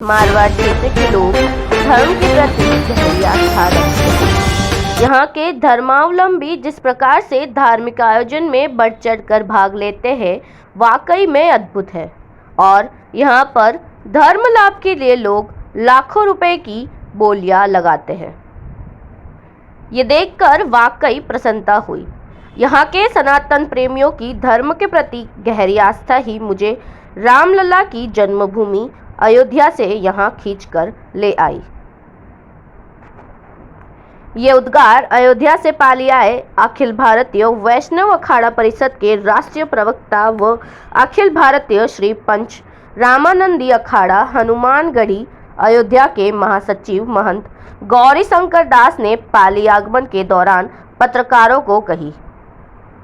मारवाड़ क्षेत्र के लोग धर्म के प्रति गहरी आस्था रखते हैं। यहाँ के धर्मावलंबी जिस प्रकार से धार्मिक आयोजन में बढ़ चढ़कर भाग लेते हैं, वाकई में अद्भुत है। और यहाँ पर धर्म लाभ के लिए लोग लाखों रुपए की बोलियां लगाते हैं। ये देखकर वाकई प्रसन्नता हुई। यहाँ के सनातन प्रेमियों की धर्म के प्रति गहरी आस्था ही मुझे रामलला की जन्मभूमि अयोध्या से यहाँ खींचकर ले आई। ये उद्गार अयोध्या से पाली आए अखिल भारतीय वैष्णव अखाड़ा परिषद के राष्ट्रीय प्रवक्ता व अखिल भारतीय श्री पंच रामानंदी अखाड़ा हनुमानगढ़ी अयोध्या के महासचिव महंत गौरी शंकर दास ने पाली आगमन के दौरान पत्रकारों को कही।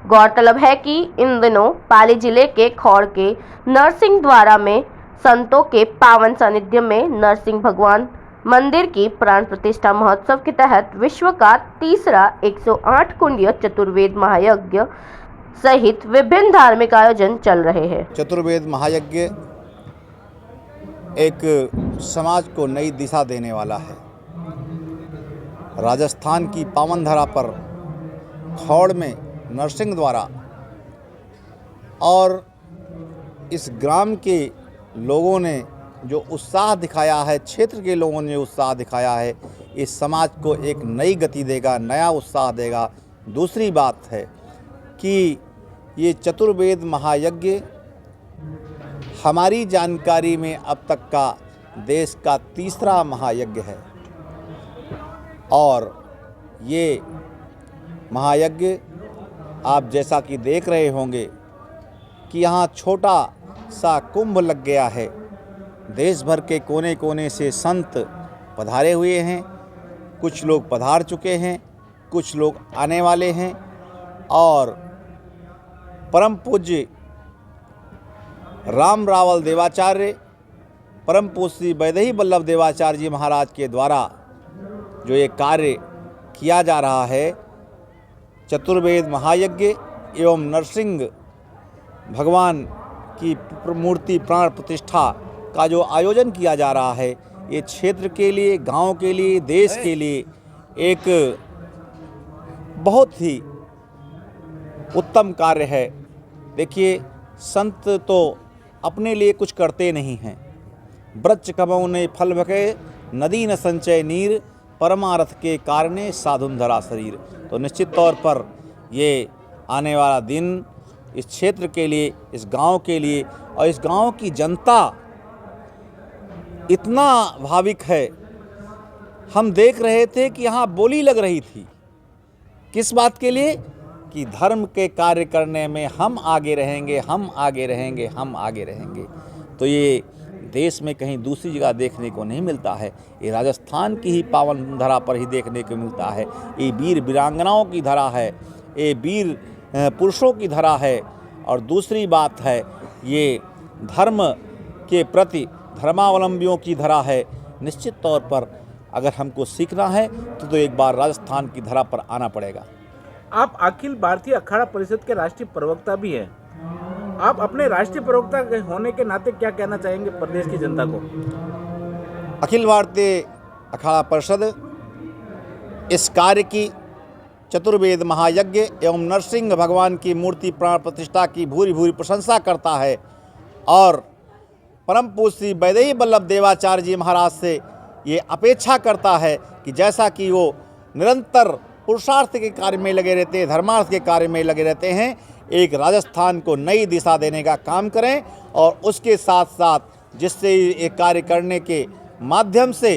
गौरतलब है कि इन दिनों पाली जिले के खौड़ के नरसिंह द्वारा में संतों के पावन सानिध्य में नरसिंह भगवान मंदिर की प्राण प्रतिष्ठा महोत्सव के तहत विश्व का तीसरा 108 कुंडीय चतुर्वेद महायज्ञ सहित विभिन्न धार्मिक आयोजन चल रहे हैं। चतुर्वेद महायज्ञ एक समाज को नई दिशा देने वाला है। राजस्थान की पावन धरा पर खौड़ में नरसिंह द्वारा और इस ग्राम के लोगों ने जो उत्साह दिखाया है, क्षेत्र के लोगों ने उत्साह दिखाया है, इस समाज को एक नई गति देगा, नया उत्साह देगा। दूसरी बात है कि ये चतुर्वेद महायज्ञ हमारी जानकारी में अब तक का देश का तीसरा महायज्ञ है। और ये महायज्ञ आप जैसा कि देख रहे होंगे कि यहाँ छोटा सा कुंभ लग गया है। देश भर के कोने कोने से संत पधारे हुए हैं, कुछ लोग पधार चुके हैं, कुछ लोग आने वाले हैं। और परम पूज्य राम रावल देवाचार्य, परम पूज्य वैदेही वल्लभ देवाचार्य जी महाराज के द्वारा जो ये कार्य किया जा रहा है, चतुर्वेद महायज्ञ एवं नरसिंह भगवान की मूर्ति प्राण प्रतिष्ठा का जो आयोजन किया जा रहा है, ये क्षेत्र के लिए, गांव के लिए, देश के लिए एक बहुत ही उत्तम कार्य है। देखिए, संत तो अपने लिए कुछ करते नहीं हैं। वृक्ष कमौ ने फल भके, नदी न संचय नीर, परमारथ के कारणे साधुन धरा शरीर। तो निश्चित तौर पर ये आने वाला दिन इस क्षेत्र के लिए, इस गांव के लिए और इस गांव की जनता इतना भाविक है। हम देख रहे थे कि यहाँ बोली लग रही थी। किस बात के लिए? कि धर्म के कार्य करने में हम आगे रहेंगे, हम आगे रहेंगे, हम आगे रहेंगे। तो ये देश में कहीं दूसरी जगह देखने को नहीं मिलता है। ये राजस्थान की ही पावन धरा पर ही देखने को मिलता है। ये वीर वीरांगनाओं की धरा है, ये वीर पुरुषों की धरा है। और दूसरी बात है, ये धर्म के प्रति धर्मावलंबियों की धरा है। निश्चित तौर पर अगर हमको सीखना है तो एक बार राजस्थान की धरा पर आना पड़ेगा। आप अखिल भारतीय अखाड़ा परिषद के राष्ट्रीय प्रवक्ता भी हैं। आप अपने राष्ट्रीय प्रवक्ता होने के नाते क्या कहना चाहेंगे प्रदेश की जनता को? अखिल भारतीय अखाड़ा परिषद इस कार्य की, चतुर्वेद महायज्ञ एवं नरसिंह भगवान की मूर्ति प्राण प्रतिष्ठा की भूरी भूरी प्रशंसा करता है। और परम पूज्य वैदेही वल्लभ देवाचार्य जी महाराज से ये अपेक्षा करता है कि जैसा कि वो निरंतर पुरुषार्थ के कार्य में लगे रहते हैं, धर्मार्थ के कार्य में लगे रहते हैं, एक राजस्थान को नई दिशा देने का काम करें। और उसके साथ साथ जिससे ये कार्य करने के माध्यम से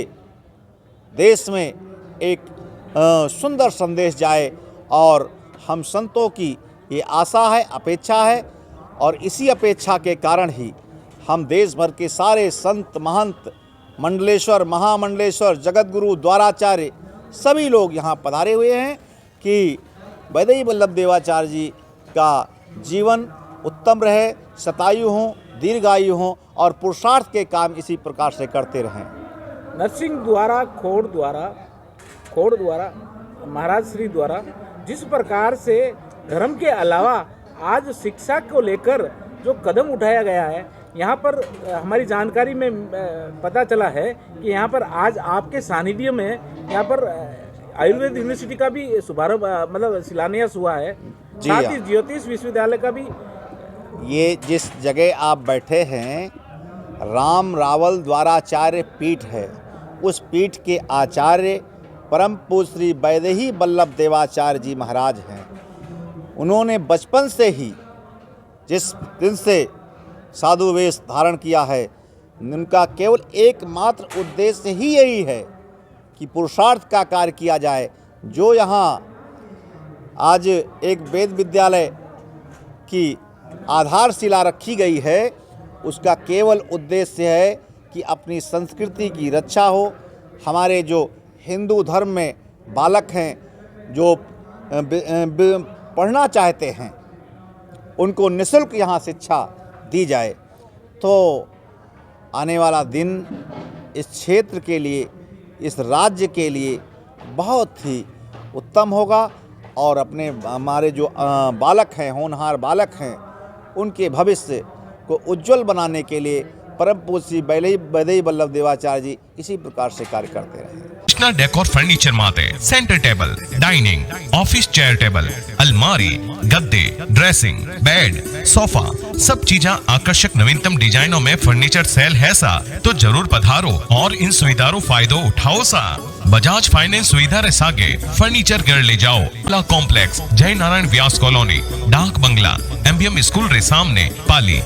देश में एक सुंदर संदेश जाए। और हम संतों की ये आशा है, अपेक्षा है। और इसी अपेक्षा के कारण ही हम देश भर के सारे संत, महंत, मंडलेश्वर, महामंडलेश्वर, जगतगुरु, द्वाराचार्य सभी लोग यहाँ पधारे हुए हैं कि वैदेही वल्लभ देवाचार्य जी का जीवन उत्तम रहे, शतायु हों, दीर्घायु हों और पुरुषार्थ के काम इसी प्रकार से करते रहें। नरसिंह द्वारा, खौड़ द्वारा, महाराज श्री द्वारा जिस प्रकार से धर्म के अलावा आज शिक्षा को लेकर जो कदम उठाया गया है, यहाँ पर हमारी जानकारी में पता चला है कि यहाँ पर आज आपके सानिध्य में यहाँ पर आयुर्वेद यूनिवर्सिटी का भी शुभारंभ मतलब शिलान्यास हुआ है, जी साथ हाँ। ही ज्योतिष विश्वविद्यालय का भी। ये जिस जगह आप बैठे हैं राम रावल द्वाराचार्य पीठ है, उस पीठ के आचार्य परम पूज्य श्री वैदेही वल्लभ देवाचार्य जी महाराज हैं। उन्होंने बचपन से ही जिस दिन से साधु वेश धारण किया है, उनका केवल एकमात्र उद्देश्य ही यही है कि पुरुषार्थ का कार्य किया जाए। जो यहाँ आज एक वेद विद्यालय की आधारशिला रखी गई है, उसका केवल उद्देश्य है कि अपनी संस्कृति की रक्षा हो। हमारे जो हिंदू धर्म में बालक हैं जो पढ़ना चाहते हैं, उनको निःशुल्क यहाँ शिक्षा दी जाए, तो आने वाला दिन इस क्षेत्र के लिए, इस राज्य के लिए बहुत ही उत्तम होगा। और अपने हमारे जो बालक हैं, होनहार बालक हैं, उनके भविष्य को उज्जवल बनाने के लिए परम पूज्य श्री वैदेही वल्लभ देवाचार्य जी इसी प्रकार से कार्य करते रहे। कृष्णा डेकोर फर्नीचर माते centre table, dining, office chair table, अलमारी, गद्दे, ड्रेसिंग, बेड, सोफा, सब चीजा आकर्षक नवीनतम डिजाइनों में फर्नीचर सेल है सा, तो जरूर पधारो और इन सुविधाओं फायदो उठाओ सा। बजाज फाइनेंस सुविधा रे सागे फर्नीचर घर ले जाओ। ला कॉम्प्लेक्स, जय नारायण व्यास कॉलोनी, डाक बंगला, एमबीएम स्कूल रे सामने, पाली।